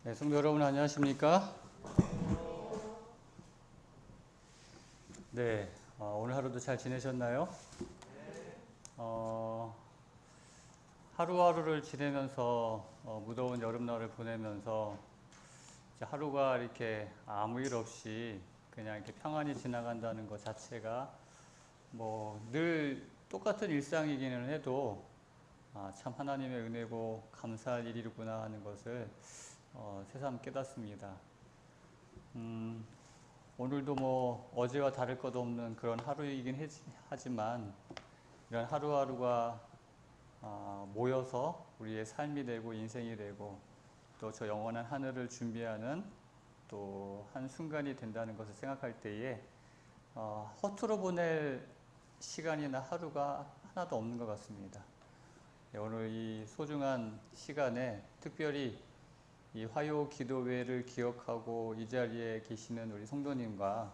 네, 성도 여러분 안녕하십니까? 네, 오늘 하루도 잘 지내셨나요? 하루하루를 지내면서 무더운 여름날을 보내면서 이제 하루가 이렇게 아무 일 없이 그냥 이렇게 평안히 지나간다는 것 자체가 뭐 늘 똑같은 일상이기는 해도 참 하나님의 은혜고 감사할 일이구나 하는 것을 새삼 깨닫습니다. 오늘도 뭐 어제와 다를 것 없는 그런 하루이긴 하지만 이런 하루하루가 모여서 우리의 삶이 되고 인생이 되고 또 저 영원한 하늘을 준비하는 또 한순간이 된다는 것을 생각할 때에 허투루 보낼 시간이나 하루가 하나도 없는 것 같습니다. 오늘 이 소중한 시간에 특별히 이 화요 기도회를 기억하고 이 자리에 계시는 우리 성도님과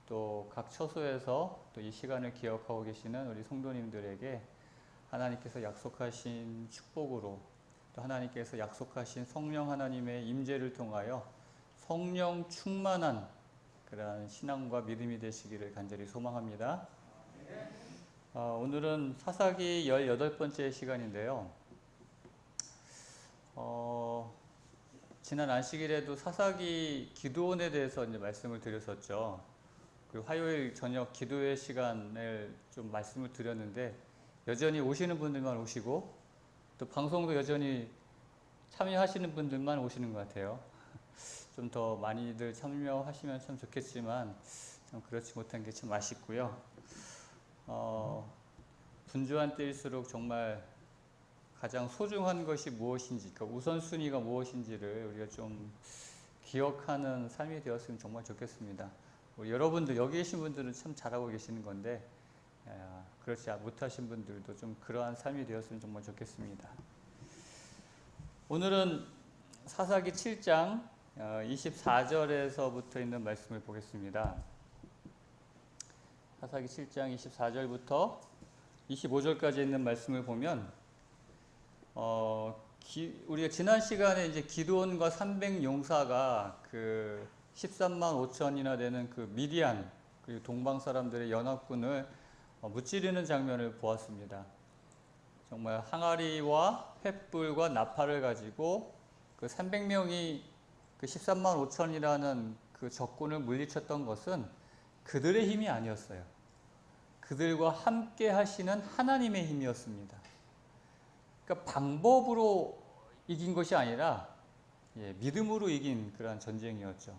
또 각 처소에서 또 이 시간을 기억하고 계시는 우리 성도님들에게 하나님께서 약속하신 축복으로 또 하나님께서 약속하신 성령 하나님의 임재를 통하여 성령 충만한 그러한 신앙과 믿음이 되시기를 간절히 소망합니다. 오늘은 사사기 18번째 시간인데요. 지난 안식일에도 사사기 기도원에 대해서 이제 말씀을 드렸었죠. 그리고 화요일 저녁 기도회 시간을 좀 말씀을 드렸는데 여전히 오시는 분들만 오시고 또 방송도 여전히 참여하시는 분들만 오시는 것 같아요. 좀 더 많이들 참여하시면 참 좋겠지만 참 그렇지 못한 게 참 아쉽고요. 분주한 때일수록 정말 가장 소중한 것이 무엇인지, 그러니까 우선순위가 무엇인지를 우리가 좀 기억하는 삶이 되었으면 정말 좋겠습니다. 우리 여러분들, 여기 계신 분들은 참 잘하고 계시는 건데 그렇지 못하신 분들도 좀 그러한 삶이 되었으면 정말 좋겠습니다. 오늘은 사사기 7장 24절에서부터 있는 말씀을 보겠습니다. 사사기 7장 24절부터 25절까지 있는 말씀을 보면 우리가 지난 시간에 이제 기드온과 300용사가 그 13만 5천이나 되는 그 미디안 그리고 동방 사람들의 연합군을 무찌르는 장면을 보았습니다. 정말 항아리와 횃불과 나팔을 가지고 그 300명이 그 13만 5천이라는 그 적군을 물리쳤던 것은 그들의 힘이 아니었어요. 그들과 함께 하시는 하나님의 힘이었습니다. 그러니까 방법으로 이긴 것이 아니라 믿음으로 이긴 그러한 전쟁이었죠.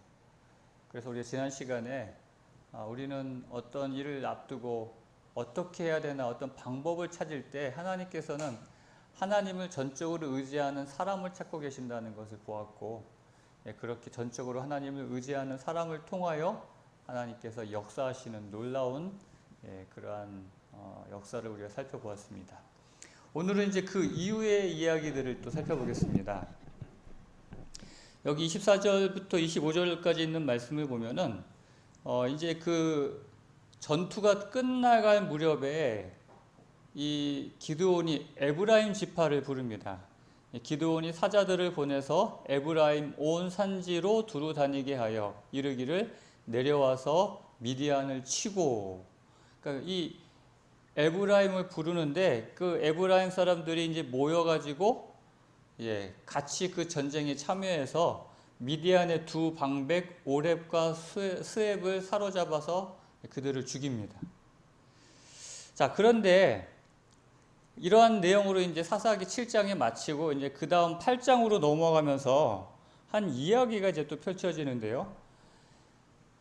그래서 우리가 지난 시간에 우리는 어떤 일을 앞두고 어떻게 해야 되나 어떤 방법을 찾을 때 하나님께서는 하나님을 전적으로 의지하는 사람을 찾고 계신다는 것을 보았고 그렇게 전적으로 하나님을 의지하는 사람을 통하여 하나님께서 역사하시는 놀라운 그러한 역사를 우리가 살펴보았습니다. 오늘은 이제 그 이후의 이야기들을 또 살펴보겠습니다. 여기 24절부터 25절까지 있는 말씀을 보면은 이제 그 전투가 끝나갈 무렵에 이 기드온이 에브라임 지파를 부릅니다. 기드온이 사자들을 보내서 에브라임 온 산지로 두루 다니게 하여 이르기를 내려와서 미디안을 치고, 그러니까 이 에브라임을 부르는데 그 에브라임 사람들이 이제 모여가지고 같이 그 전쟁에 참여해서 미디안의 두 방백 오렙과 스웹을 사로잡아서 그들을 죽입니다. 자, 그런데 이러한 내용으로 이제 사사기 7장에 마치고 이제 그 다음 8장으로 넘어가면서 한 이야기가 이제 또 펼쳐지는데요.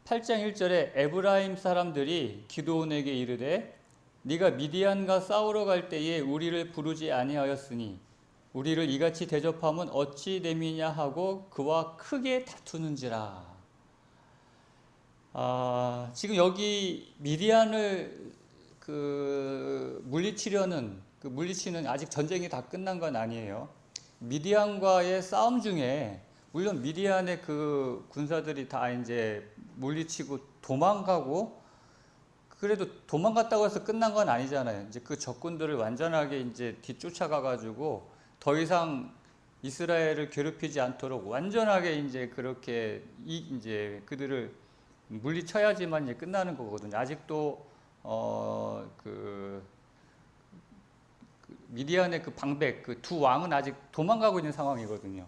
8장 1절에 에브라임 사람들이 기드온에게 이르되 네가 미디안과 싸우러 갈 때에 우리를 부르지 아니하였으니 우리를 이같이 대접함은 어찌 됨이냐 하고 그와 크게 다투는지라. 지금 여기 미디안을 물리치는 아직 전쟁이 다 끝난 건 아니에요. 미디안과의 싸움 중에 물론 미디안의 그 군사들이 다 이제 물리치고 도망가고, 그래도 도망갔다고 해서 끝난 건 아니잖아요. 이제 그 적군들을 완전하게 이제 뒤쫓아가 가지고 더 이상 이스라엘을 괴롭히지 않도록 완전하게 이제 그렇게 이제 그들을 물리쳐야지만 이제 끝나는 거거든요. 아직도 미디안의 그 방백 그 두 왕은 아직 도망가고 있는 상황이거든요.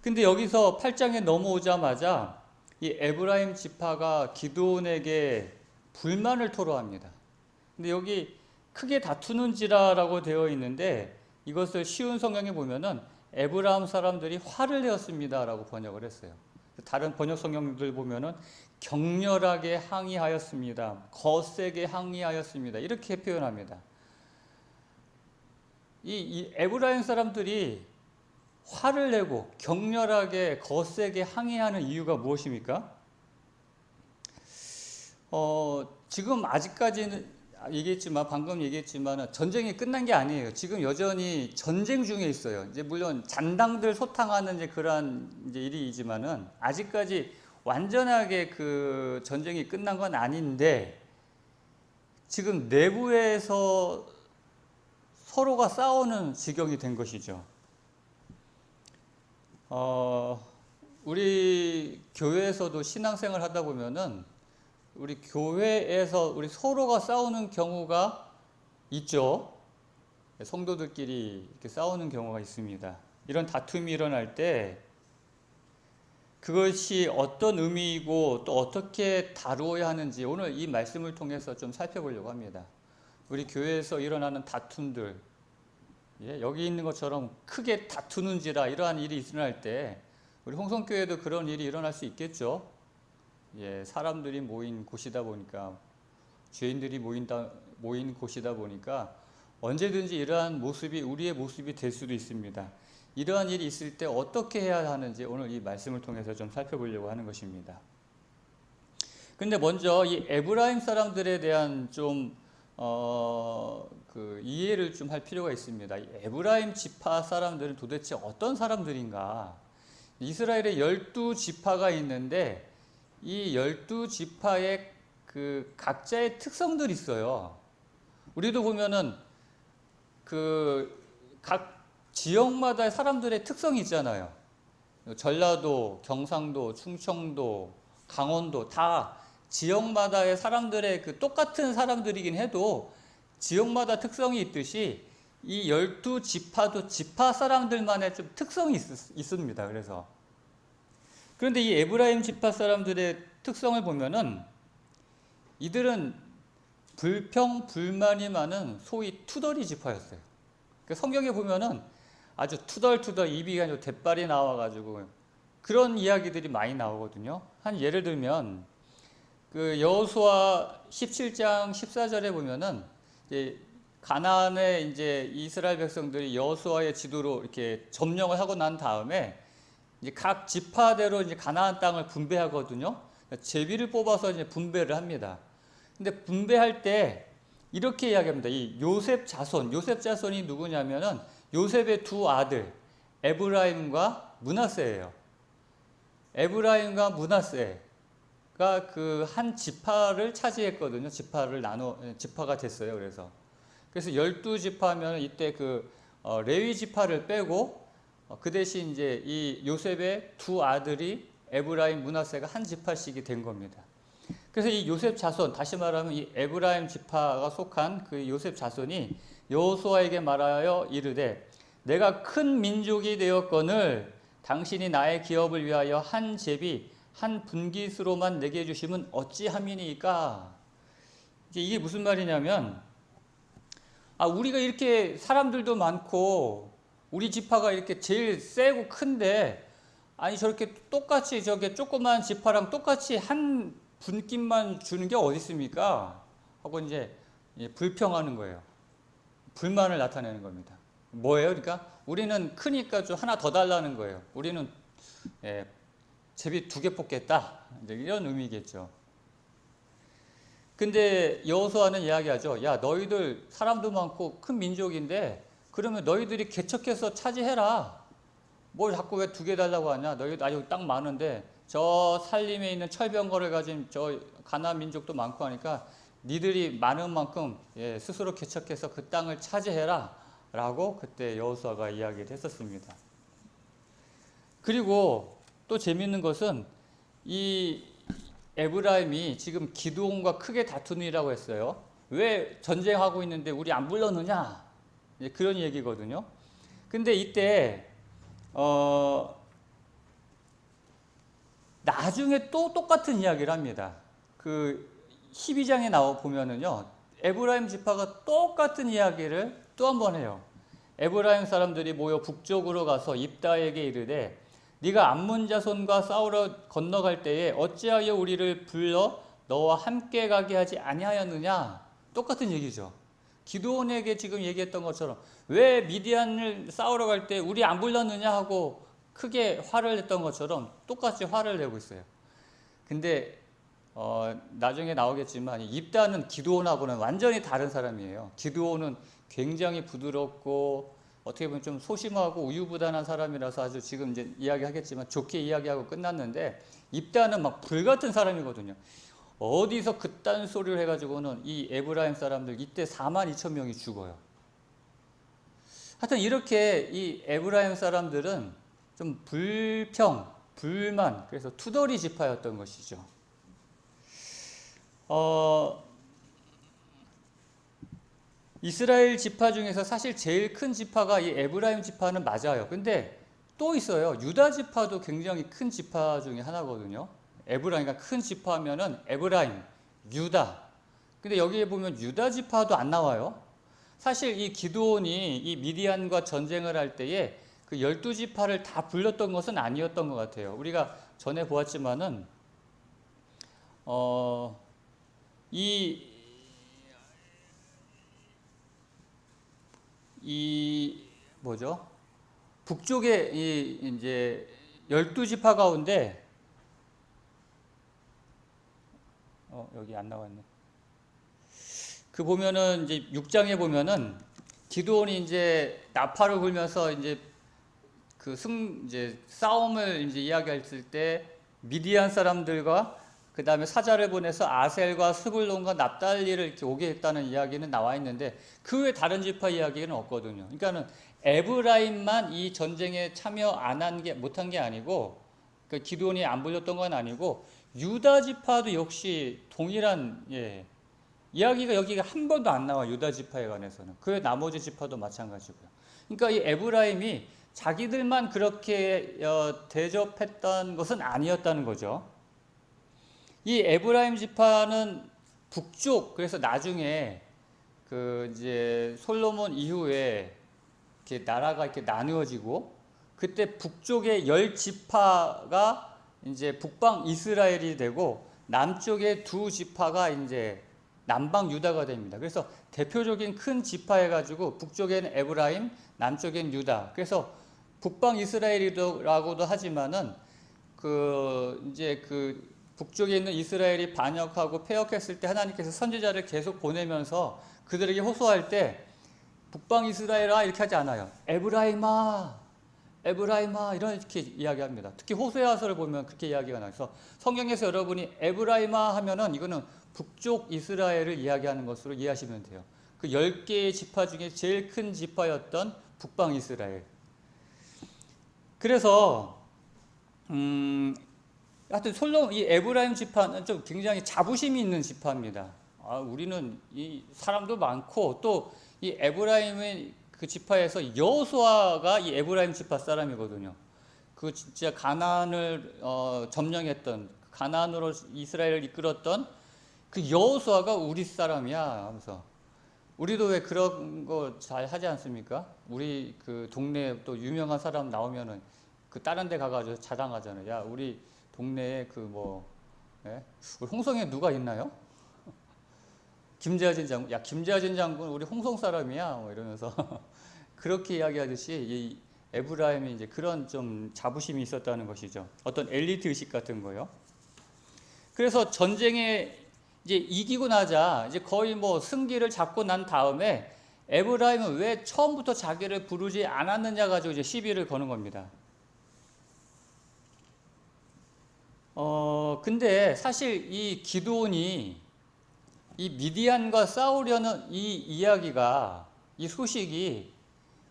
근데 여기서 8장에 넘어오자마자 이 에브라임 지파가 기드온에게 불만을 토로합니다. 근데 여기 크게 다투는지라라고 되어 있는데 이것을 쉬운 성경에 보면은 에브라임 사람들이 화를 내었습니다라고 번역을 했어요. 다른 번역 성경들 보면은 격렬하게 항의하였습니다. 거세게 항의하였습니다. 이렇게 표현합니다. 이 에브라임 사람들이 화를 내고 격렬하게 거세게 항의하는 이유가 무엇입니까? 지금 아직까지는 방금 얘기했지만 전쟁이 끝난 게 아니에요. 지금 여전히 전쟁 중에 있어요. 이제 물론 잔당들 소탕하는 이제 그러한 이제 일이지만은 아직까지 완전하게 그 전쟁이 끝난 건 아닌데 지금 내부에서 서로가 싸우는 지경이 된 것이죠. 우리 교회에서도 신앙생활 하다 보면은 우리 교회에서 우리 서로가 싸우는 경우가 있죠. 성도들끼리 이렇게 싸우는 경우가 있습니다. 이런 다툼이 일어날 때 그것이 어떤 의미이고 또 어떻게 다루어야 하는지 오늘 이 말씀을 통해서 좀 살펴보려고 합니다. 우리 교회에서 일어나는 다툼들, 여기 있는 것처럼 크게 다투는지라 이러한 일이 일어날 때 우리 홍성교회도 그런 일이 일어날 수 있겠죠. 사람들이 모인 곳이다 보니까 죄인들이 모인 곳이다 보니까 언제든지 이러한 모습이 우리의 모습이 될 수도 있습니다. 이러한 일이 있을 때 어떻게 해야 하는지 오늘 이 말씀을 통해서 좀 살펴보려고 하는 것입니다. 근데 먼저 이 에브라임 사람들에 대한 좀 이해를 좀 할 필요가 있습니다. 이 에브라임 지파 사람들은 도대체 어떤 사람들인가? 이스라엘에 12지파가 있는데 이 12지파의 그 각자의 특성들이 있어요. 우리도 보면은 각 지역마다 사람들의 특성이 있잖아요. 전라도, 경상도, 충청도, 강원도 다 지역마다의 사람들의 그 똑같은 사람들이긴 해도 지역마다 특성이 있듯이 이 12지파도 지파 사람들만의 좀 특성이 있습니다. 그런데 이 에브라임 지파 사람들의 특성을 보면은 이들은 불평, 불만이 많은 소위 투덜이 지파였어요. 성경에 보면은 아주 투덜투덜 입이 아주 대빨이 나와가지고 그런 이야기들이 많이 나오거든요. 한 예를 들면 그 여호수아 17장 14절에 보면은 이제 가나안에 이제 이스라엘 백성들이 여호수아의 지도로 이렇게 점령을 하고 난 다음에 이제 각 지파대로 이제 가나안 땅을 분배하거든요. 제비를 뽑아서 이제 분배를 합니다. 근데 분배할 때 이렇게 이야기합니다. 이 요셉 자손이 누구냐면은 요셉의 두 아들 에브라임과 므낫세예요. 에브라임과 므낫세가 그 한 지파를 차지했거든요. 지파가 됐어요. 그래서 12지파면 이때 레위 지파를 빼고 그 대신 이제 이 요셉의 두 아들이 에브라임, 므낫세가 한 지파씩이 된 겁니다. 그래서 이 요셉 자손, 다시 말하면 이 에브라임 지파가 속한 그 요셉 자손이 여호수아에게 말하여 이르되 내가 큰 민족이 되었거늘 당신이 나의 기업을 위하여 한 제비 한 분깃으로만 내게 주시면 어찌함이니까. 이게 무슨 말이냐면 우리가 이렇게 사람들도 많고 우리 지파가 이렇게 제일 세고 큰데 아니 저렇게 똑같이 저게 조그만 지파랑 똑같이 한 분깃만 주는 게 어디 있습니까? 하고 이제 불평하는 거예요. 불만을 나타내는 겁니다. 뭐예요? 그러니까 우리는 크니까 좀 하나 더 달라는 거예요. 우리는 제비 2개 뽑겠다. 이제 이런 의미겠죠. 근데 여호수아는 이야기하죠. 야, 너희들 사람도 많고 큰 민족인데 그러면 너희들이 개척해서 차지해라. 뭘 자꾸 왜 2개 달라고 하냐? 너희들 아주 땅 많은데 저 산림에 있는 철병거를 가진 저 가나안 민족도 많고 하니까 니들이 많은 만큼 스스로 개척해서 그 땅을 차지해라 라고 그때 여호수아가 이야기를 했었습니다. 그리고 또 재미있는 것은 이 에브라임이 지금 기드온과 크게 다투느라고 했어요. 왜 전쟁하고 있는데 우리 안 불렀느냐? 그런 얘기거든요. 근데 이때 나중에 또 똑같은 이야기를 합니다. 그 12장에 나와 보면은요, 에브라임 지파가 똑같은 이야기를 또 한 번 해요. 에브라임 사람들이 모여 북쪽으로 가서 입다에게 이르되 네가 암몬 자손과 싸우러 건너갈 때에 어찌하여 우리를 불러 너와 함께 가게 하지 아니하였느냐? 똑같은 얘기죠. 기드온에게 지금 얘기했던 것처럼 왜 미디안을 싸우러 갈 때 우리 안 불렀느냐 하고 크게 화를 냈던 것처럼 똑같이 화를 내고 있어요. 근데 나중에 나오겠지만 입다는 기드온하고는 완전히 다른 사람이에요. 기드온은 굉장히 부드럽고 어떻게 보면 좀 소심하고 우유부단한 사람이라서 아주 지금 이제 이야기하겠지만 좋게 이야기하고 끝났는데, 입다는 막 불같은 사람이거든요. 어디서 그딴 소리를 해가지고는 이 에브라임 사람들 이때 42,000명이 죽어요. 하여튼 이렇게 이 에브라임 사람들은 좀 불평, 불만, 그래서 투덜이 지파였던 것이죠. 이스라엘 지파 중에서 사실 제일 큰 지파가 이 에브라임 지파는 맞아요. 근데 또 있어요. 유다 지파도 굉장히 큰 지파 중에 하나거든요. 에브라임, 그러니까 큰 지파면은 에브라임, 유다. 근데 여기에 보면 유다 지파도 안 나와요. 사실 이 기드온이 이 미디안과 전쟁을 할 때에 그 12지파를 다 불렀던 것은 아니었던 것 같아요. 우리가 전에 보았지만은 뭐죠? 북쪽에 이제 12지파 가운데 여기 안 나왔네. 그 보면은 이제 6장에 보면은 기드온이 이제 나팔을 불면서 이제 이제 싸움을 이제 이야기했을 때 미디안 사람들과 그 다음에 사자를 보내서 아셀과 스불론과 납달리를 이렇게 오게 했다는 이야기는 나와 있는데 그 외 다른 지파 이야기는 없거든요. 그러니까는 에브라임만 이 전쟁에 참여 못한 게 아니고, 그 기드온이 안 불렸던 건 아니고 유다 지파도 역시 동일한 이야기가 여기가 한 번도 안 나와. 유다 지파에 관해서는. 그 외 나머지 지파도 마찬가지고요. 그러니까 이 에브라임이 자기들만 그렇게 대접했던 것은 아니었다는 거죠. 이 에브라임 지파는 북쪽, 그래서 나중에 그 이제 솔로몬 이후에 이렇게 나라가 이렇게 나누어지고 그때 북쪽의 10지파가 이제 북방 이스라엘이 되고 남쪽의 2지파가 이제 남방 유다가 됩니다. 그래서 대표적인 큰 지파 해가지고 북쪽에는 에브라임, 남쪽엔 유다. 그래서 북방 이스라엘이라고도 하지만은 이제 북쪽에 있는 이스라엘이 반역하고 패역했을 때 하나님께서 선지자를 계속 보내면서 그들에게 호소할 때 북방 이스라엘아 이렇게 하지 않아요. 에브라임아, 에브라임아 이렇게 이야기합니다. 특히 호세아서를 보면 그렇게 이야기가 나서 성경에서 여러분이 에브라임아 하면은 이거는 북쪽 이스라엘을 이야기하는 것으로 이해하시면 돼요. 그 10개의 지파 중에 제일 큰 지파였던 북방 이스라엘. 그래서 하여튼 이 에브라임 지파는 좀 굉장히 자부심이 있는 지파입니다. 우리는 이 사람도 많고 또 이 에브라임의 그 지파에서 여호수아가 이 에브라임 지파 사람이거든요. 그 진짜 가나안을 점령했던, 가나안으로 이스라엘을 이끌었던 그 여호수아가 우리 사람이야 하면서, 우리도 왜 그런 거 잘 하지 않습니까? 우리 그 동네에 또 유명한 사람 나오면은 그 다른 데 가가지고 자랑하잖아요. 야, 우리 동네에 우리 홍성에 누가 있나요? 김재하진 장군. 야, 김재하진 장군 우리 홍성 사람이야. 뭐 이러면서 그렇게 이야기하듯이 이 에브라임이 이제 그런 좀 자부심이 있었다는 것이죠. 어떤 엘리트 의식 같은 거요. 그래서 전쟁에 이제 이기고 나자 이제 거의 뭐 승기를 잡고 난 다음에 에브라임은 왜 처음부터 자기를 부르지 않았느냐 가지고 이제 시비를 거는 겁니다. 근데 사실 이 기드온이 이 미디안과 싸우려는 이 이야기가, 이 소식이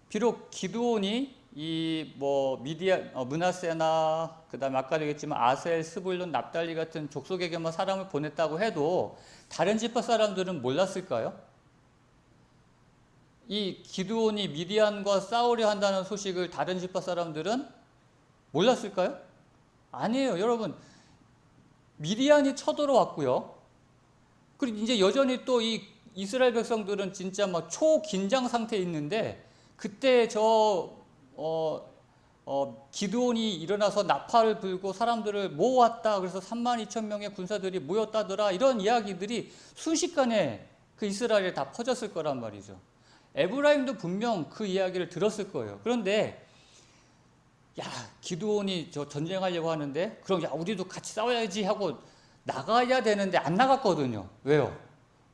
비록 기드온이 이 뭐 미디안, 므낫세나 그다음에 아까도 얘기했지만 아셀, 스불론, 납달리 같은 족속에게만 사람을 보냈다고 해도 다른 지파 사람들은 몰랐을까요? 이 기드온이 미디안과 싸우려 한다는 소식을 다른 지파 사람들은 몰랐을까요? 아니에요, 여러분. 미디안이 쳐들어왔고요. 그리고 이제 여전히 또 이 이스라엘 백성들은 진짜 막 초긴장 상태에 있는데 그때 기드온이 일어나서 나팔을 불고 사람들을 모았다. 그래서 32,000명의 군사들이 모였다더라. 이런 이야기들이 순식간에 그 이스라엘에 다 퍼졌을 거란 말이죠. 에브라임도 분명 그 이야기를 들었을 거예요. 그런데 야, 기드온이 저 전쟁하려고 하는데 그럼 야, 우리도 같이 싸워야지 하고 나가야 되는데 안 나갔거든요. 왜요?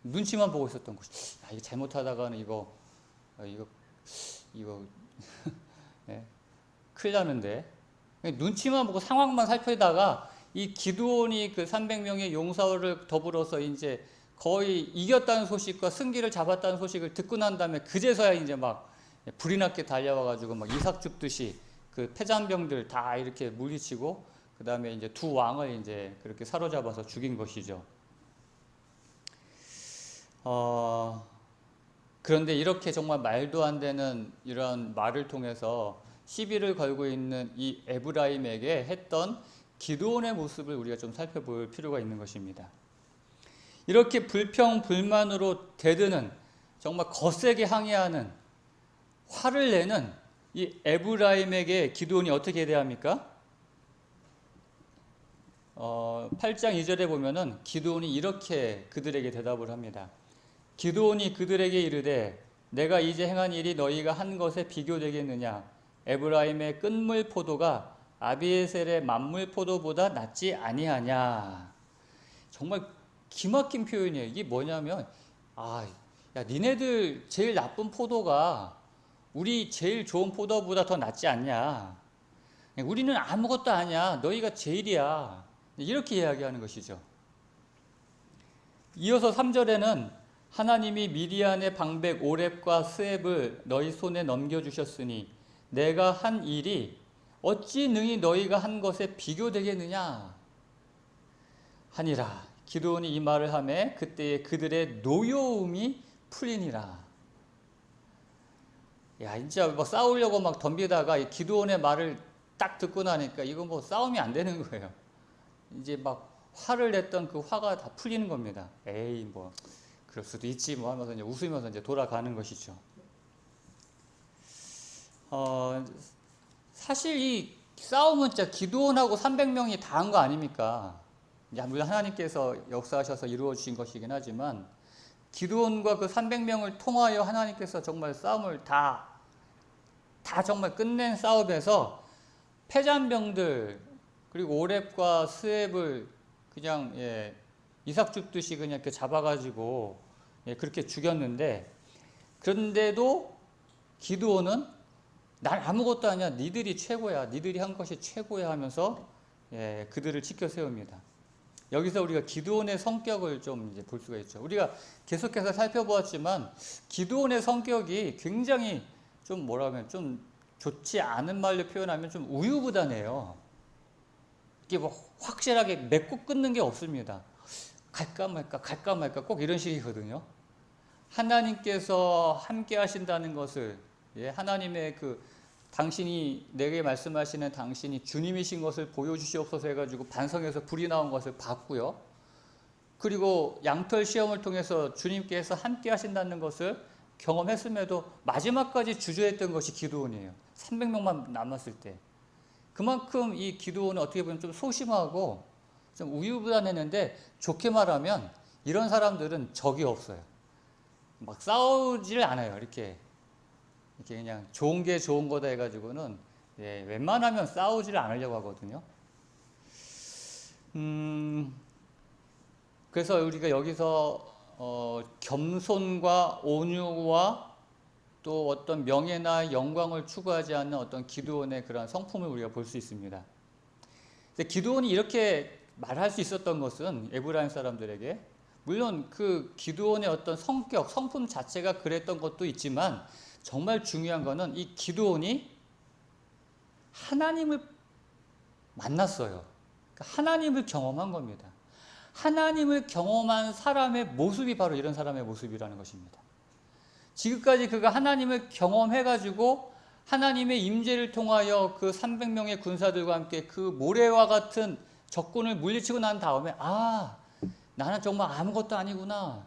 눈치만 보고 있었던 것이. 야, 이거 잘못하다가는 이거 네, 큰일 나는데. 눈치만 보고 상황만 살펴다가 이 기드온이 그 300명의 용사를 더불어서 이제 거의 이겼다는 소식과 승기를 잡았다는 소식을 듣고 난 다음에 그제서야 이제 막 불이 났게 달려와가지고 막 이삭 줍듯이 그 패잔병들 다 이렇게 물리치고 그 다음에 이제 두 왕을 이제 그렇게 사로잡아서 죽인 것이죠. 그런데 이렇게 정말 말도 안 되는 이런 말을 통해서 시비를 걸고 있는 이 에브라임에게 했던 기드온의 모습을 우리가 좀 살펴볼 필요가 있는 것입니다. 이렇게 불평불만으로 대드는 정말 거세게 항의하는 화를 내는 이 에브라임에게 기드온이 어떻게 대합니까? 8장 2절에 보면은 기드온이 이렇게 그들에게 대답을 합니다. 기드온이 그들에게 이르되 내가 이제 행한 일이 너희가 한 것에 비교되겠느냐? 에브라임의 끝물 포도가 아비에셀의 만물 포도보다 낫지 아니하냐? 정말 기막힌 표현이에요. 이게 뭐냐면 야, 니네들 제일 나쁜 포도가 우리 제일 좋은 포도보다 더 낫지 않냐? 우리는 아무것도 아니야. 너희가 제일이야. 이렇게 이야기하는 것이죠. 이어서 3절에는 하나님이 미디안의 방백 오렙과 스앱을 너희 손에 넘겨주셨으니 내가 한 일이 어찌 능히 너희가 한 것에 비교되겠느냐 하니라. 기드온이 이 말을 하매 그때에 그들의 노여움이 풀리니라. 야, 진짜 뭐 싸우려고 막 덤비다가 이 기드온의 말을 딱 듣고 나니까 이거 뭐 싸움이 안 되는 거예요. 이제 막 화를 냈던 그 화가 다 풀리는 겁니다. 에이, 뭐 그럴 수도 있지 뭐 하면서 이제 웃으면서 이제 돌아가는 것이죠. 사실 이 싸움은 진짜 기드온하고 300명이 다 한 거 아닙니까? 물론 하나님께서 역사하셔서 이루어 주신 것이긴 하지만 기드온과 그 300명을 통하여 하나님께서 정말 싸움을 다 정말 끝낸 싸움에서 패잔병들 그리고 오렙과 스앱을 그냥 이삭 줍듯이 그냥 이렇게 잡아가지고 그렇게 죽였는데 그런데도 기드온은 난 아무것도 아니야. 니들이 최고야. 니들이 한 것이 최고야 하면서 그들을 지켜 세웁니다. 여기서 우리가 기드온의 성격을 좀 이제 볼 수가 있죠. 우리가 계속해서 살펴보았지만 기드온의 성격이 굉장히 좀 뭐라면 좀 좋지 않은 말로 표현하면 좀 우유부단해요. 이게 뭐 확실하게 맺고 끊는 게 없습니다. 갈까 말까 꼭 이런 식이거든요. 하나님께서 함께 하신다는 것을 하나님의 그 당신이 내게 말씀하시는 당신이 주님이신 것을 보여주시옵소서 해가지고 반성해서 불이 나온 것을 봤고요. 그리고 양털 시험을 통해서 주님께서 함께 하신다는 것을 경험했음에도 마지막까지 주저했던 것이 기드온이에요. 300명만 남았을 때. 그만큼 이 기드온은 어떻게 보면 좀 소심하고 좀 우유부단했는데 좋게 말하면 이런 사람들은 적이 없어요. 막 싸우지를 않아요. 이렇게 그냥 좋은 게 좋은 거다 해가지고는 웬만하면 싸우지를 않으려고 하거든요. 그래서 우리가 여기서 겸손과 온유와 또 어떤 명예나 영광을 추구하지 않는 어떤 기드온의 그런 성품을 우리가 볼 수 있습니다. 기드온이 이렇게 말할 수 있었던 것은 에브라임 사람들에게 물론 그 기드온의 어떤 성격, 성품 자체가 그랬던 것도 있지만 정말 중요한 거는 이 기드온이 하나님을 만났어요. 그러니까 하나님을 경험한 겁니다. 하나님을 경험한 사람의 모습이 바로 이런 사람의 모습이라는 것입니다. 지금까지 그가 하나님을 경험해가지고 하나님의 임재를 통하여 그 300명의 군사들과 함께 그 모래와 같은 적군을 물리치고 난 다음에 나는 정말 아무것도 아니구나.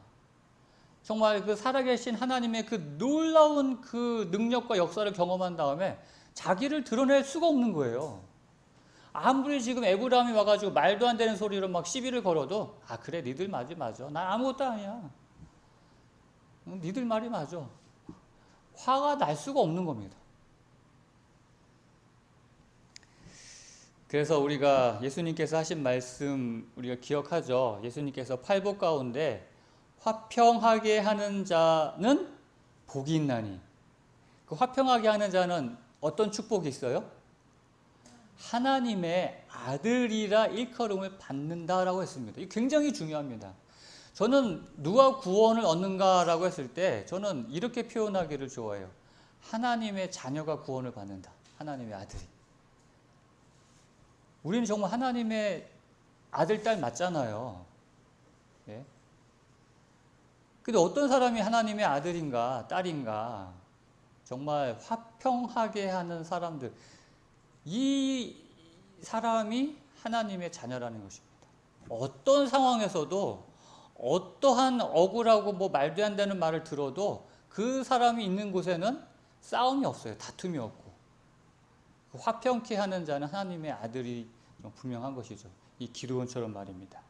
정말 그 살아계신 하나님의 그 놀라운 그 능력과 역사를 경험한 다음에 자기를 드러낼 수가 없는 거예요. 아무리 지금 에브라임이 와가지고 말도 안 되는 소리로 막 시비를 걸어도 그래 니들 말이 맞아. 난 아무것도 아니야. 니들 말이 맞아. 화가 날 수가 없는 겁니다. 그래서 우리가 예수님께서 하신 말씀 우리가 기억하죠. 예수님께서 팔복 가운데 화평하게 하는 자는 복이 있나니. 그 화평하게 하는 자는 어떤 축복이 있어요? 하나님의 아들이라 일컬음을 받는다라고 했습니다. 이게 굉장히 중요합니다. 저는 누가 구원을 얻는가라고 했을 때 저는 이렇게 표현하기를 좋아해요. 하나님의 자녀가 구원을 받는다. 하나님의 아들이. 우리는 정말 하나님의 아들, 딸 맞잖아요. 예? 근데 어떤 사람이 하나님의 아들인가, 딸인가, 정말 화평하게 하는 사람들, 이 사람이 하나님의 자녀라는 것입니다. 어떤 상황에서도 어떠한 억울하고 뭐 말도 안 되는 말을 들어도 그 사람이 있는 곳에는 싸움이 없어요. 다툼이 없고. 화평케 하는 자는 하나님의 아들이 분명한 것이죠. 이 기드온처럼 말입니다.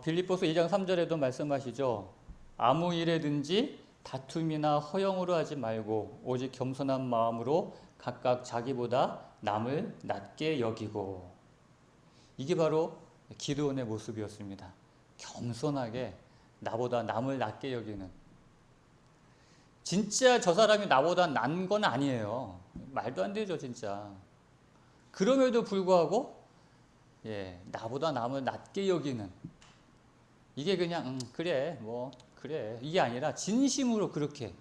빌립보서 2장 3절에도 말씀하시죠. 아무 일에든지 다툼이나 허영으로 하지 말고 오직 겸손한 마음으로 각각 자기보다 남을 낮게 여기고. 이게 바로 기드온의 모습이었습니다. 겸손하게 나보다 남을 낮게 여기는. 진짜 저 사람이 나보다 난 건 아니에요. 말도 안 되죠, 진짜. 그럼에도 불구하고 나보다 남을 낮게 여기는. 이게 그냥 그래 이게 아니라 진심으로 그렇게.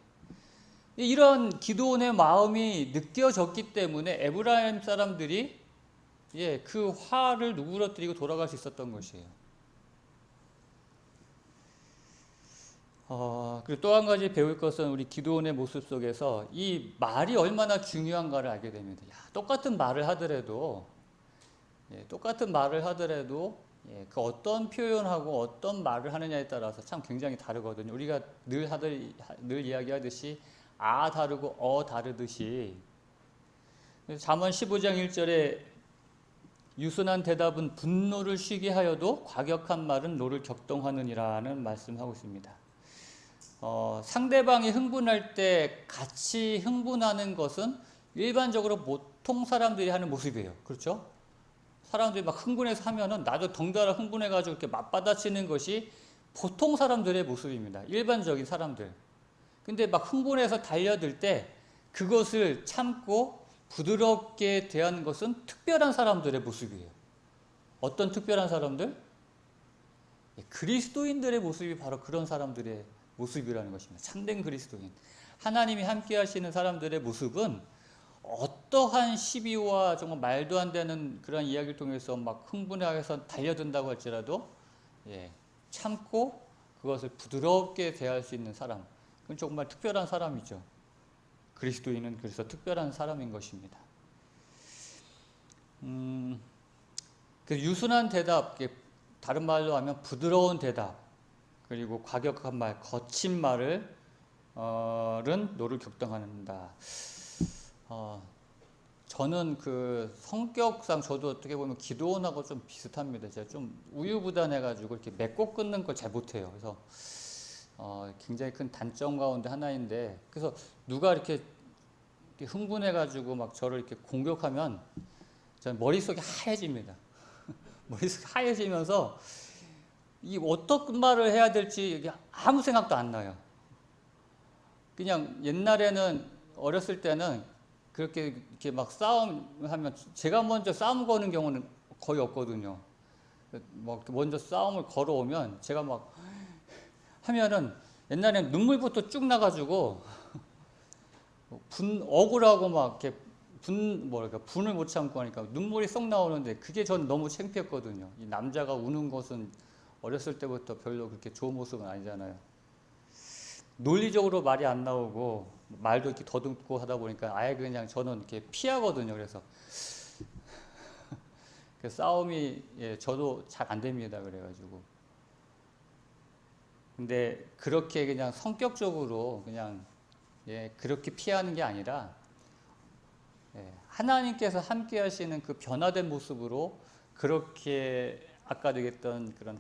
이런 기드온의 마음이 느껴졌기 때문에 에브라임 사람들이 그 화를 누그러뜨리고 돌아갈 수 있었던 것이에요. 그리고 또 한 가지 배울 것은 우리 기드온의 모습 속에서 이 말이 얼마나 중요한가를 알게 됩니다. 똑같은 말을 하더라도 그 어떤 표현하고 어떤 말을 하느냐에 따라서 참 굉장히 다르거든요. 우리가 늘 이야기하듯이 다르고 다르듯이. 잠언 15장 1절에 유순한 대답은 분노를 쉬게 하여도 과격한 말은 노를 격동하느니라는 말씀하고 있습니다. 상대방이 흥분할 때 같이 흥분하는 것은 일반적으로 보통 사람들이 하는 모습이에요. 그렇죠? 사람들이 막 흥분해서 하면은 나도 덩달아 흥분해가지고 이렇게 맞받아치는 것이 보통 사람들의 모습입니다. 일반적인 사람들. 근데 막 흥분해서 달려들 때 그것을 참고 부드럽게 대하는 것은 특별한 사람들의 모습이에요. 어떤 특별한 사람들? 그리스도인들의 모습이 바로 그런 사람들의 모습이라는 것입니다. 참된 그리스도인. 하나님이 함께 하시는 사람들의 모습은 어떠한 시비와 정말 말도 안 되는 그런 이야기를 통해서 막 흥분해서 달려든다고 할지라도 참고 그것을 부드럽게 대할 수 있는 사람. 그건 정말 특별한 사람이죠. 그리스도인은 그래서 특별한 사람인 것입니다. 그 유순한 대답, 다른 말로 하면 부드러운 대답, 그리고 과격한 말, 거친 말은 노를 격동한다. 저는 그 성격상 저도 어떻게 보면 기드온하고 좀 비슷합니다. 제가 좀 우유부단해가지고 이렇게 맺고 끊는 걸 잘 못해요. 그래서 굉장히 큰 단점 가운데 하나인데, 그래서 누가 이렇게 흥분해가지고 막 저를 이렇게 공격하면 저는 머릿속이 하얘집니다. 머릿속이 하얘지면서 이 어떤 말을 해야 될지 아무 생각도 안 나요. 그냥 옛날에는 어렸을 때는 그렇게 이렇게 막 싸움하면 제가 먼저 싸움 거는 경우는 거의 없거든요. 뭐 먼저 싸움을 걸어오면 제가 막 하면은 옛날에는 눈물부터 쭉 나가지고 억울하고 막 이렇게 분을 못 참고 하니까 눈물이 쏙 나오는데 그게 전 너무 창피했거든요. 이 남자가 우는 것은 어렸을 때부터 별로 그렇게 좋은 모습은 아니잖아요. 논리적으로 말이 안 나오고 말도 이렇게 더듬고 하다 보니까 아예 그냥 저는 이렇게 피하거든요. 그래서 그 싸움이 저도 잘 안 됩니다. 그래가지고 근데 그렇게 그냥 성격적으로 그냥 그렇게 피하는 게 아니라 하나님께서 함께 하시는 그 변화된 모습으로 그렇게 아까 얘기했던 그런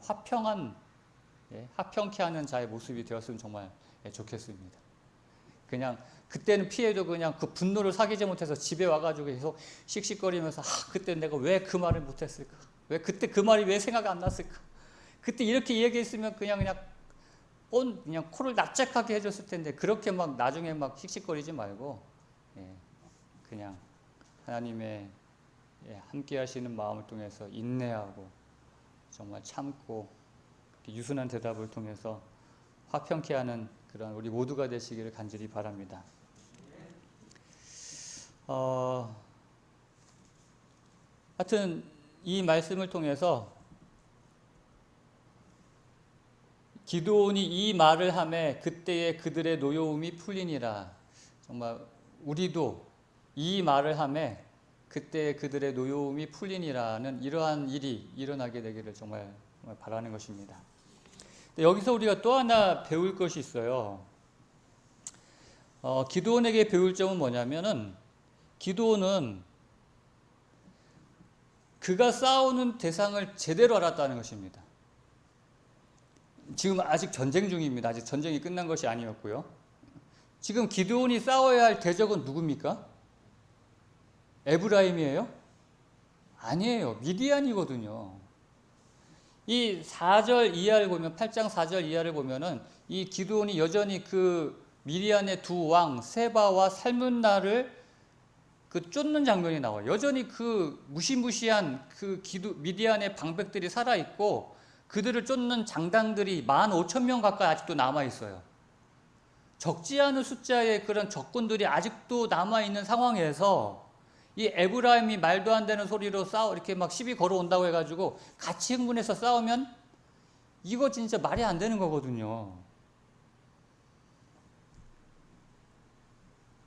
화평케 하는 자의 모습이 되었으면 정말 좋겠습니다. 그냥 그때는 피해도 그냥 그 분노를 사귀지 못해서 집에 와가지고 계속 씩씩거리면서 그때 내가 왜 그 말을 못했을까? 왜 그때 그 말이 왜 생각 안 났을까? 그때 이렇게 얘기했으면 그냥 코를 납작하게 해줬을 텐데 그렇게 막 나중에 막 씩씩거리지 말고 그냥 하나님의 함께 하시는 마음을 통해서 인내하고 정말 참고 유순한 대답을 통해서 화평케 하는 그런 우리 모두가 되시기를 간절히 바랍니다. 하여튼 이 말씀을 통해서 기드온이 이 말을 하매 그때에 그들의 노여움이 풀리니라. 정말 우리도 이 말을 하매 그때 그들의 노여움이 풀리니라는 이러한 일이 일어나게 되기를 정말 바라는 것입니다. 여기서 우리가 또 하나 배울 것이 있어요. 기드온에게 배울 점은 뭐냐면은 기드온은 그가 싸우는 대상을 제대로 알았다는 것입니다. 지금 아직 전쟁 중입니다. 아직 전쟁이 끝난 것이 아니었고요. 지금 기드온이 싸워야 할 대적은 누굽니까? 에브라임이에요? 아니에요. 미디안이거든요. 이 4절 이하를 보면 8장 4절 이하를 보면은 이 기드온이 여전히 그 미디안의 두 왕 세바와 살문나를 쫓는 장면이 나와요. 여전히 그 무시무시한 그 미디안의 방백들이 살아 있고 그들을 쫓는 장당들이 15,000명 가까이 아직도 남아 있어요. 적지 않은 숫자의 그런 적군들이 아직도 남아 있는 상황에서 이 에브라임이 말도 안 되는 소리로 이렇게 막 시비 걸어온다고 해가지고 같이 흥분해서 싸우면 이거 진짜 말이 안 되는 거거든요.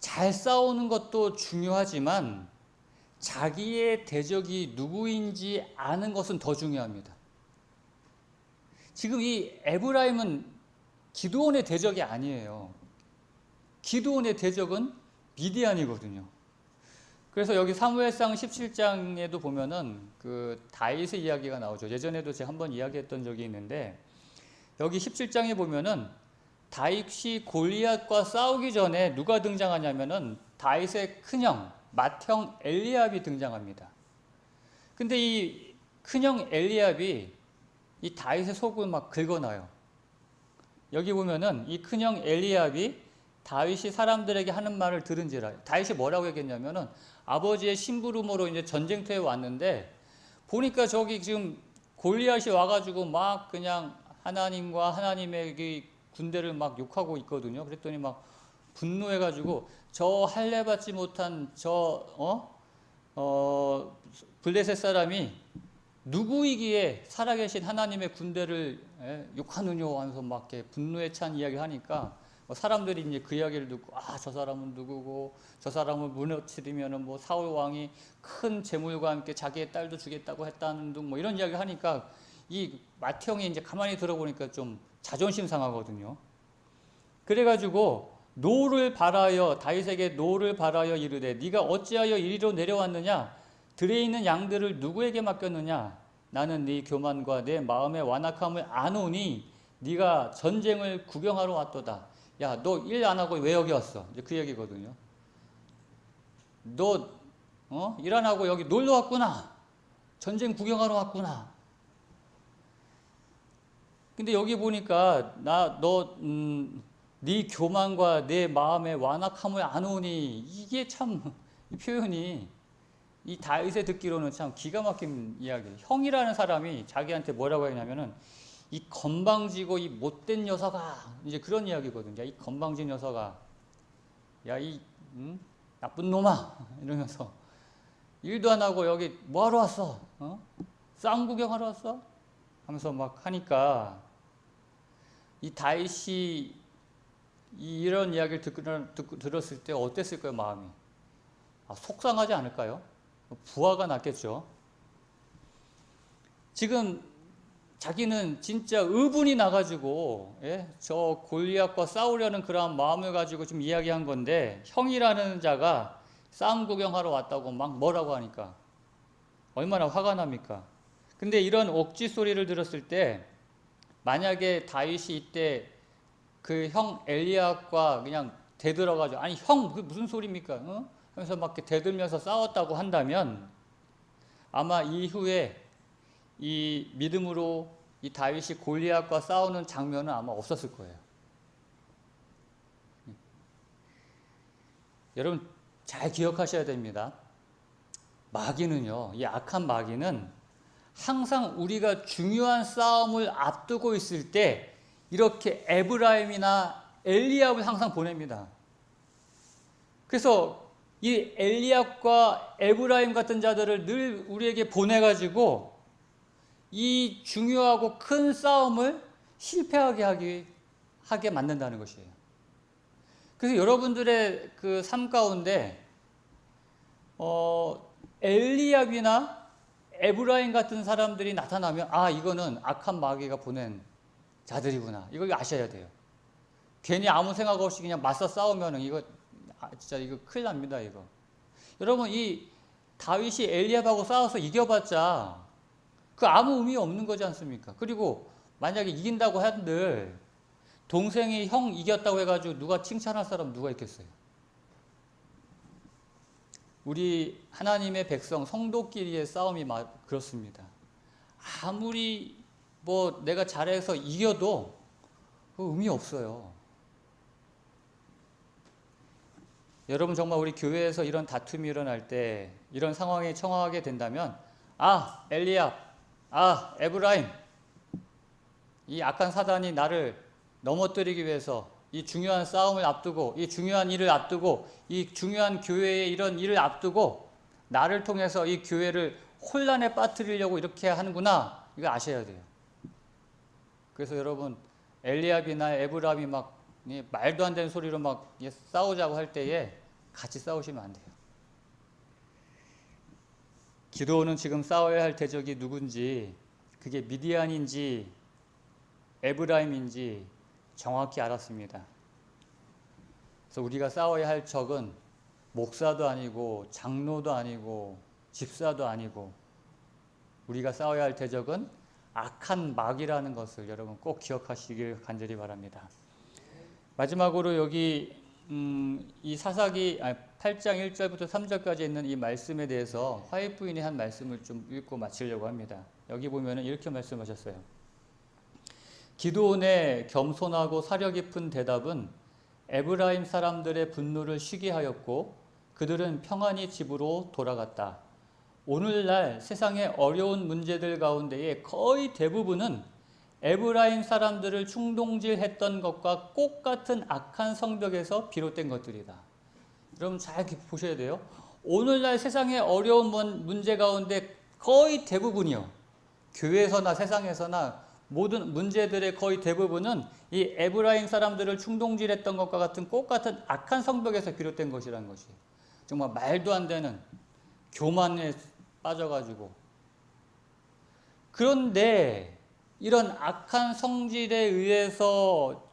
잘 싸우는 것도 중요하지만 자기의 대적이 누구인지 아는 것은 더 중요합니다. 지금 이 에브라임은 기드온의 대적이 아니에요. 기드온의 대적은 미디안이거든요. 그래서 여기 사무엘상 17장에도 보면은 그 다윗의 이야기가 나오죠. 예전에도 제가 한번 이야기했던 적이 있는데 여기 17장에 보면은 다윗이 골리앗과 싸우기 전에 누가 등장하냐면은 다윗의 큰형 맏형 엘리압이 등장합니다. 근데 이 큰형 엘리압이 이 다윗의 속을 막 긁어놔요. 여기 보면은 이 큰형 엘리압이 다윗이 사람들에게 하는 말을 들은지라. 다윗이 뭐라고 얘기했냐면은 아버지의 심부름으로 이제 전쟁터에 왔는데 보니까 저기 지금 골리앗이 와가지고 막 그냥 하나님과 하나님의 군대를 막 욕하고 있거든요. 그랬더니 막 분노해가지고 저 할례 받지 못한 블레셋 사람이 누구이기에 살아계신 하나님의 군대를 욕하느뇨 하면서 막 이렇게 분노에 찬 이야기를 하니까 사람들이 이제 그 이야기를 듣고 저 사람은 누구고 저 사람을 무너뜨리면은 뭐 사울 왕이 큰 재물과 함께 자기의 딸도 주겠다고 했다는 등 뭐 이런 이야기를 하니까 이 맏형이 이제 가만히 들어보니까 좀 자존심 상하거든요. 그래가지고 다윗에게 노를 바라여 이르되 네가 어찌하여 이리로 내려왔느냐 들에 있는 양들을 누구에게 맡겼느냐 나는 네 교만과 내 마음의 완악함을 아노니 네가 전쟁을 구경하러 왔도다. 야, 너 일 안 하고 왜 여기 왔어? 이제 그 얘기거든요. 너 일 안 하고 여기 놀러 왔구나. 전쟁 구경하러 왔구나. 근데 여기 보니까 네 교만과 내 마음의 완악함을 아노니 이게 참 이 표현이 이 다윗에 듣기로는 참 기가 막힌 이야기예요. 형이라는 사람이 자기한테 뭐라고 했냐면은 이 건방지고 이 못된 녀석아 이제 그런 이야기거든요. 이 건방진 녀석아, 야 이 나쁜 놈아 이러면서 일도 안 하고 여기 뭐하러 왔어? 싸움 구경하러 왔어? 하면서 막 하니까 이 다윗이 이런 이야기를 들었을 때 어땠을까요, 마음이? 속상하지 않을까요? 부하가 났겠죠. 지금 자기는 진짜 의분이 나가지고 저 골리앗과 싸우려는 그런 마음을 가지고 지금 이야기한 건데 형이라는 자가 싸움 구경하러 왔다고 막 뭐라고 하니까 얼마나 화가 납니까? 근데 이런 억지 소리를 들었을 때 만약에 다윗이 이때 그 형 엘리압과 그냥 대들어가지고 아니 형 그게 무슨 소리입니까? 하면서 막 대들면서 싸웠다고 한다면 아마 이후에 이 믿음으로 이 다윗이 골리앗과 싸우는 장면은 아마 없었을 거예요. 여러분 잘 기억하셔야 됩니다. 마귀는요, 이 악한 마귀는 항상 우리가 중요한 싸움을 앞두고 있을 때 이렇게 에브라임이나 엘리압을 항상 보냅니다. 그래서 이 엘리압과 에브라임 같은 자들을 늘 우리에게 보내가지고 이 중요하고 큰 싸움을 실패하게 하게 만든다는 것이에요. 그래서 여러분들의 그 삶 가운데 엘리압이나 에브라임 같은 사람들이 나타나면 이거는 악한 마귀가 보낸 자들이구나. 이걸 아셔야 돼요. 괜히 아무 생각 없이 그냥 맞서 싸우면은 이거 진짜 이거 큰일 납니다. 이거. 여러분 이 다윗이 엘리압하고 싸워서 이겨봤자 그 아무 의미 없는 거지 않습니까? 그리고 만약에 이긴다고 한들 동생이 형 이겼다고 해가지고 누가 칭찬할 사람 누가 있겠어요? 우리 하나님의 백성 성도끼리의 싸움이 그렇습니다. 아무리 뭐 내가 잘해서 이겨도 의미 없어요. 여러분 정말 우리 교회에서 이런 다툼이 일어날 때 이런 상황에 처하게 된다면 엘리압 에브라임 이 악한 사단이 나를 넘어뜨리기 위해서 이 중요한 싸움을 앞두고 이 중요한 일을 앞두고 이 중요한 교회의 이런 일을 앞두고 나를 통해서 이 교회를 혼란에 빠뜨리려고 이렇게 하는구나. 이거 아셔야 돼요. 그래서 여러분 엘리압이나 에브라임이 막 말도 안 되는 소리로 막 싸우자고 할 때에 같이 싸우시면 안 돼요. 기드온은 지금 싸워야 할 대적이 누군지 그게 미디안인지 에브라임인지 정확히 알았습니다. 그래서 우리가 싸워야 할 적은 목사도 아니고 장로도 아니고 집사도 아니고 우리가 싸워야 할 대적은 악한 마귀라는 것을 여러분 꼭 기억하시길 간절히 바랍니다. 마지막으로 여기 이 사사기 8장 1절부터 3절까지 있는 이 말씀에 대해서 화이트 부인이 한 말씀을 좀 읽고 마치려고 합니다. 여기 보면은 이렇게 말씀하셨어요. 기드온의 겸손하고 사려 깊은 대답은 에브라임 사람들의 분노를 쉬게 하였고 그들은 평안히 집으로 돌아갔다. 오늘날 세상의 어려운 문제들 가운데에 거의 대부분은 에브라임 사람들을 충동질했던 것과 똑같은 악한 성벽에서 비롯된 것들이다. 여러분 잘 보셔야 돼요. 오늘날 세상의 어려운 문제 가운데 거의 대부분이요. 교회에서나 세상에서나 모든 문제들의 거의 대부분은 이 에브라임 사람들을 충동질했던 것과 같은 똑같은 악한 성벽에서 비롯된 것이라는 것이에요. 정말 말도 안 되는 교만에 빠져가지고. 그런데 이런 악한 성질에 의해서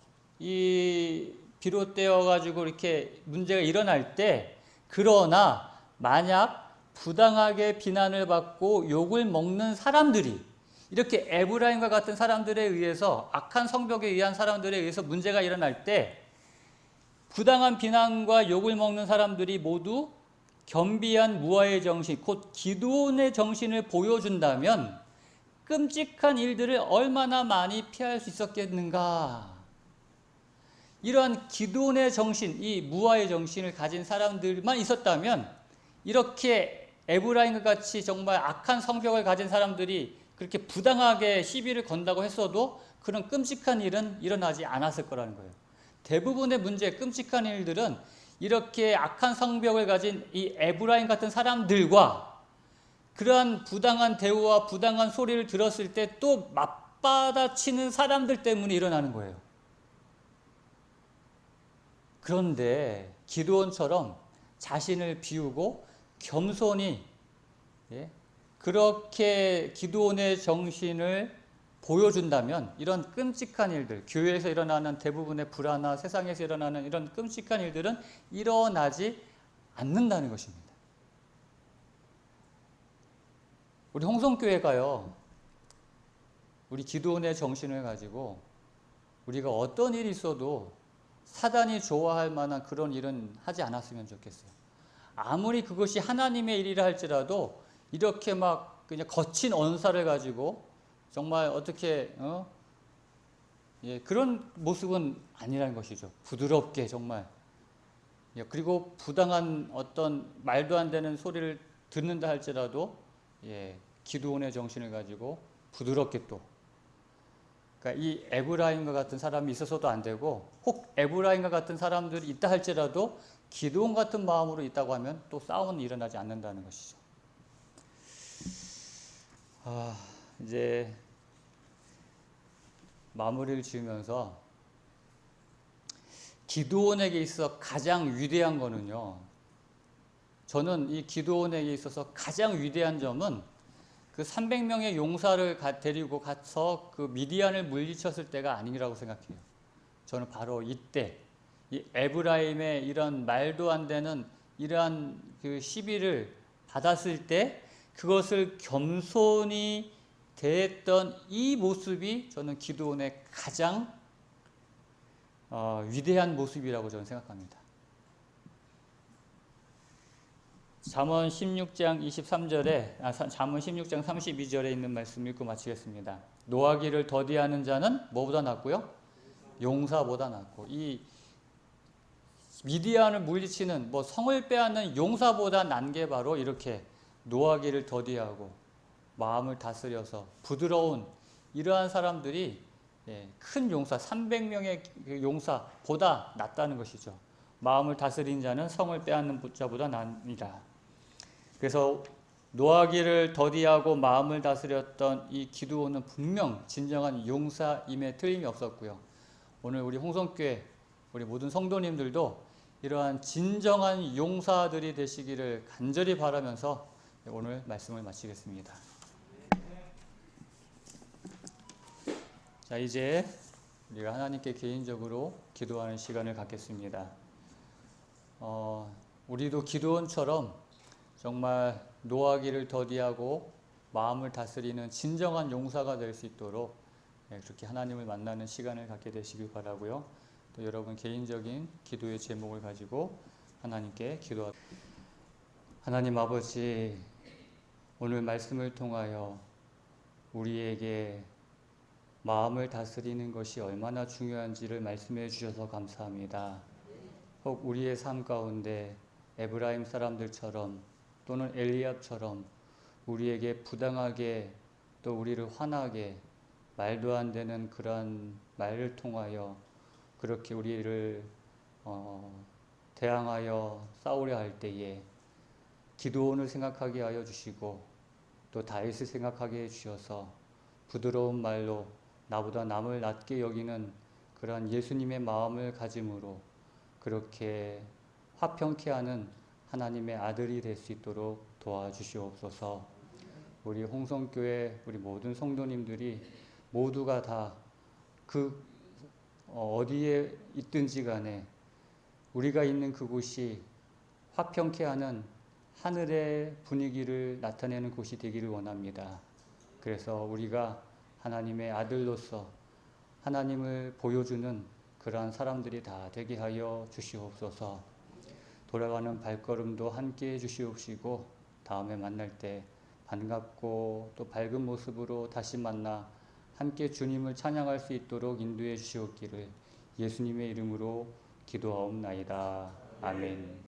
비롯되어 가지고 이렇게 문제가 일어날 때, 그러나 만약 부당하게 비난을 받고 욕을 먹는 사람들이 이렇게 에브라임과 같은 사람들에 의해서 악한 성벽에 의한 사람들에 의해서 문제가 일어날 때 부당한 비난과 욕을 먹는 사람들이 모두 겸비한 무아의 정신, 곧 기드온의 정신을 보여준다면 끔찍한 일들을 얼마나 많이 피할 수 있었겠는가. 이러한 기드온의 정신, 이 무아의 정신을 가진 사람들만 있었다면 이렇게 에브라임과 같이 정말 악한 성격을 가진 사람들이 그렇게 부당하게 시비를 건다고 했어도 그런 끔찍한 일은 일어나지 않았을 거라는 거예요. 대부분의 문제, 끔찍한 일들은 이렇게 악한 성벽을 가진 이 에브라임 같은 사람들과 그러한 부당한 대우와 부당한 소리를 들었을 때 또 맞받아치는 사람들 때문에 일어나는 거예요. 그런데 기드온처럼 자신을 비우고 겸손히, 예, 그렇게 기드온의 정신을 보여준다면 이런 끔찍한 일들, 교회에서 일어나는 대부분의 불화나 세상에서 일어나는 이런 끔찍한 일들은 일어나지 않는다는 것입니다. 우리 홍성교회가요, 우리 기드온의 정신을 가지고 우리가 어떤 일이 있어도 사단이 좋아할 만한 그런 일은 하지 않았으면 좋겠어요. 아무리 그것이 하나님의 일이라 할지라도 이렇게 막 그냥 거친 언사를 가지고 정말 어떻게 그런 모습은 아니라는 것이죠. 부드럽게 정말. 그리고 부당한 어떤 말도 안 되는 소리를 듣는다 할지라도 기드온의 정신을 가지고 부드럽게 또. 그러니까 이 에브라임과 같은 사람이 있어서도 안 되고, 혹 에브라임과 같은 사람들이 있다 할지라도 기드온 같은 마음으로 있다고 하면 또 싸움은 일어나지 않는다는 것이죠. 이제 마무리를 지으면서 기드온에게 있어 가장 위대한 거는요, 저는 이 기드온에게 있어서 가장 위대한 점은 그 300명의 용사를 데리고 가서 그 미디안을 물리쳤을 때가 아니라고 생각해요. 저는 바로 이때 이 에브라임의 이런 말도 안 되는 이러한 그 시비를 받았을 때 그것을 겸손히 대했던 이 모습이 저는 기드온의 가장 위대한 모습이라고 저는 생각합니다. 잠언 16장 23절에 잠언 16장 32절에 있는 말씀 읽고 마치겠습니다. 노하기를 더디하는 자는 뭐보다 낫고요? 용사보다 낫고, 이 미디안을 물리치는 성을 빼앗는 용사보다 난 게 바로 이렇게 노하기를 더디하고 마음을 다스려서 부드러운 이러한 사람들이 큰 용사 300명의 용사보다 낫다는 것이죠. 마음을 다스린 자는 성을 빼앗는 자보다 납니다. 그래서 노하기를 더디하고 마음을 다스렸던 이 기드온은 분명 진정한 용사임에 틀림이 없었고요. 오늘 우리 홍성교회 우리 모든 성도님들도 이러한 진정한 용사들이 되시기를 간절히 바라면서 오늘 말씀을 마치겠습니다. 자, 이제 우리가 하나님께 개인적으로 기도하는 시간을 갖겠습니다. 우리도 기드온처럼 정말 노하기를 더디하고 마음을 다스리는 진정한 용사가 될 수 있도록 그렇게 하나님을 만나는 시간을 갖게 되시길 바라고요. 또 여러분 개인적인 기도의 제목을 가지고 하나님께 기도합니다. 하나님 아버지, 오늘 말씀을 통하여 우리에게 마음을 다스리는 것이 얼마나 중요한지를 말씀해 주셔서 감사합니다. 혹 우리의 삶 가운데 에브라임 사람들처럼 또는 엘리압처럼 우리에게 부당하게 또 우리를 화나게 말도 안 되는 그러한 말을 통하여 그렇게 우리를 대항하여 싸우려 할 때에 기드온을 생각하게 하여 주시고 또 다윗을 생각하게 해 주셔서 부드러운 말로 나보다 남을 낮게 여기는 그러한 예수님의 마음을 가짐으로 그렇게 화평케 하는 하나님의 아들이 될 수 있도록 도와주시옵소서. 우리 홍성교회 우리 모든 성도님들이 모두가 다 어디에 있든지 간에 우리가 있는 그곳이 화평케 하는 하늘의 분위기를 나타내는 곳이 되기를 원합니다. 그래서 우리가 하나님의 아들로서 하나님을 보여주는 그러한 사람들이 다 되게 하여 주시옵소서. 돌아가는 발걸음도 함께 해 주시옵시고 다음에 만날 때 반갑고 또 밝은 모습으로 다시 만나 함께 주님을 찬양할 수 있도록 인도해 주시옵기를 예수님의 이름으로 기도하옵나이다. 아멘.